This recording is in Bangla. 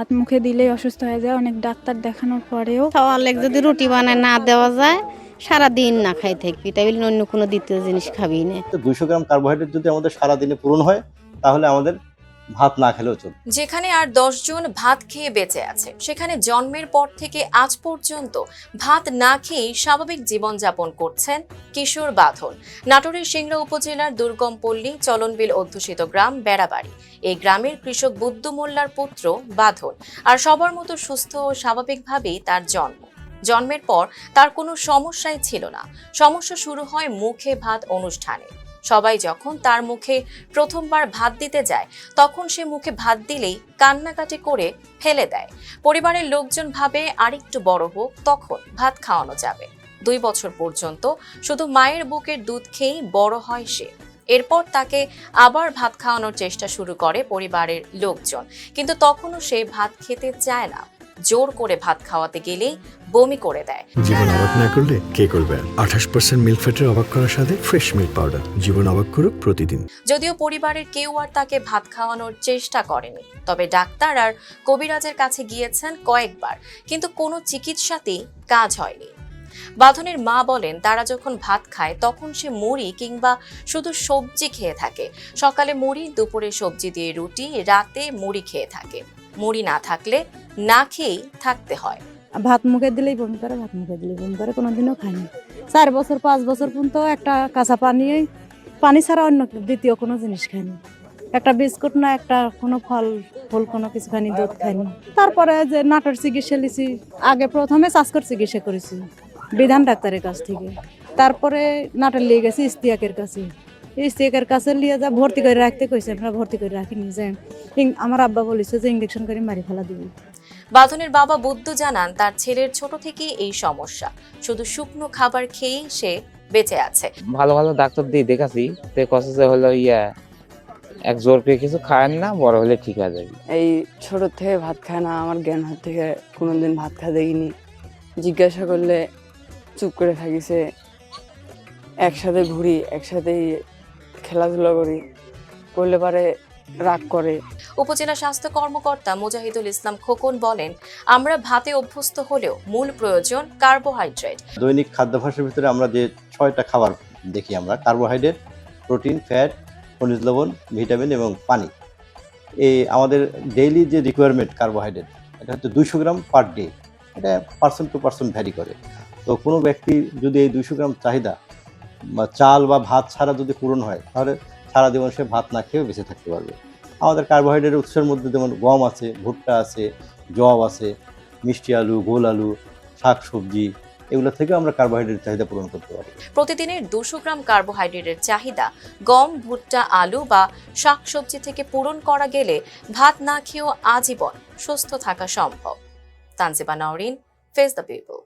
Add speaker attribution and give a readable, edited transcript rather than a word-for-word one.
Speaker 1: ভাত মুখে দিলেই অসুস্থ হয়ে যায়, অনেক ডাক্তার দেখানোর পরেও।
Speaker 2: খাওয়ালে যদি রুটি বানায় না দেওয়া যায় সারাদিন না খাই থাকবি, তাই বলে অন্য কোনো দ্বিতীয় জিনিস খাবি না।
Speaker 3: 200 গ্রাম কার্বোহাইড্রেট যদি আমাদের সারাদিনে পূরণ হয় তাহলে আমাদের ভাত না খেলেও চলবে।
Speaker 4: যেখানে আর 10 জন ভাত খেয়ে বেঁচে আছে, সেখানে জন্মের পর থেকে আজ পর্যন্ত ভাত না খেয়েই স্বাভাবিক জীবনযাপন করছেন কিশোর বাঁধন। নাটোরের সিংড়া উপজেলার দুর্গম পল্লী চলনবিল অধ্যুষিত গ্রাম বেড়াবাড়ি। এই গ্রামের কৃষক বুদ্ধু মোল্লার পুত্র বাঁধন। আর সবার মতো সুস্থ ও স্বাভাবিকভাবেই তার জন্ম। জন্মের পর তার কোনো সমস্যাই ছিল না। সমস্যা শুরু হয় মুখে ভাত অনুষ্ঠানে। সবাই যখন তার মুখে প্রথমবার ভাত দিতে যায়, তখন সে মুখে ভাত দিলেই কান্নাকাটি করে ফেলে দেয়। পরিবারের লোকজন ভাবে আরেকটু বড় হোক, তখন ভাত খাওয়ানো যাবে। 2 বছর পর্যন্ত শুধু মায়ের বুকের দুধ খেয়েই বড় হয় সে। এরপর তাকে আবার ভাত খাওয়ানোর চেষ্টা শুরু করে পরিবারের লোকজন, কিন্তু তখনও সে ভাত খেতে চায় না। জোর করে ভাত খাওয়াতে গেলেই বমি করে দেয়।
Speaker 5: জীবন অবাক না করলে কে করবে? 28% মিল্ক ফ্যাটের অবাক করার সাথে ফ্রেশ মিল্ক পাউডার। জীবন অবাক করুক প্রতিদিন।
Speaker 4: যদিও পরিবারের কেউ আর তাকে ভাত খাওয়ানোর চেষ্টা করেনি, তবে ডাক্তার আর কবিরাজের কাছে গিয়েছেন কয়েকবার, কিন্তু কোনো চিকিৎসাতেই কাজ হয়নি। বাঁধনের মা বলেন, তারা যখন ভাত খায় তখন সে মুড়ি কিংবা শুধু সবজি খেয়ে থাকে। সকালে মুড়ি, দুপুরে সবজি দিয়ে রুটি, রাতে মুড়ি খেয়ে থাকে। মুড়ি না থাকলে না খেয়েই থাকতে হয়।
Speaker 6: ভাত মুখে দিলেই বমি করে, ভাত মুখে দিলেই বমি করে, কোনোদিনও খায়নি। 4 বছর 5 বছর পর্যন্ত একটা কাঁচা পানি ছাড়া অন্য দ্বিতীয় কোনো জিনিস খায়নি। একটা বিস্কুট না, একটা কোনো ফল কোনো কিছু খায়নি, দুধ খায়নি। তারপরে যে নাটোর চিকিৎসা লিছি, আগে প্রথমে শ্বাসকর চিকিৎসা করেছি বিধান ডাক্তারের কাছ থেকে। তারপরে নাটোর নিয়ে গেছি ইস্তিয়াকের কাছে। ইস্তিয়াকের কাছে নিয়ে যা ভর্তি করে রাখতে কইছে, আমরা ভর্তি করে রাখিনি। যে আমার আব্বা বলেছে যে ইঞ্জেকশন করে মারি ফেলা দিবি।
Speaker 4: বাঁধনের বাবা বুদ্ধু জানান, তার ছেলের ছোট থেকেই এই সমস্যা। শুধু শুকনো খাবার খেয়েই সে বেঁচে আছে।
Speaker 7: ভালো ভালো ডাক্তার দিয়ে দেখাছি, তে কষে হলো এক জোর পেয়ে কিছু খায় না, বড় হলে ঠিক হয়ে যাবে।
Speaker 8: এই ছোট থেকে ভাত খায় না, আমার জ্ঞান হাত থেকে কোনোদিন ভাত খাওয়া দেখিনি। জিজ্ঞাসা করলে চুপ করে থাকিছে। একসাথে ঘুরি, একসাথেই খেলাধুলা করি, করলে পারে রাগ করে।
Speaker 4: উপজেলা স্বাস্থ্য কর্মকর্তা মুজাহিদুল ইসলাম খোকন বলেন, আমরা ভাতে অভ্যস্ত হলেও মূল প্রয়োজন কার্বোহাইড্রেট।
Speaker 3: দৈনিক খাদ্যাভ্যাসের ভিতরে আমরা যে 6টা খাবার দেখি আমরা: কার্বোহাইড্রেট, প্রোটিন, ফ্যাট, খনিজ লবণ, ভিটামিন এবং পানি। এই আমাদের ডেইলি যে রিকোয়ারমেন্ট কার্বোহাইড্রেট, এটা হচ্ছে 200 গ্রাম পার ডে। এটা পার্সন টু পার্সন ভ্যারি করে। তো কোনো ব্যক্তি যদি এই 200 গ্রাম চাহিদা বা চাল বা ভাত ছাড়া যদি পূরণ হয়, তাহলে সারা জীবন সে ভাত না খেয়েও বেঁচে থাকতে পারবে। আমাদের কার্বোহাইড্রেট উৎসের মধ্যে যেমন গম আছে, ভুট্টা আছে, জব আছে, মিষ্টি আলু, গোল আলু, শাক সবজি, এগুলো থেকে আমরা কার্বোহাইড্রেটের চাহিদা পূরণ করতে পারি।
Speaker 4: প্রতিদিনের 200 গ্রাম কার্বোহাইড্রেটের চাহিদা গম, ভুট্টা, আলু বা শাকসবজি থেকে পূরণ করা গেলে ভাত না খেয়েও আজীবন সুস্থ থাকা সম্ভব। Tanjiba Nowrin, face the people.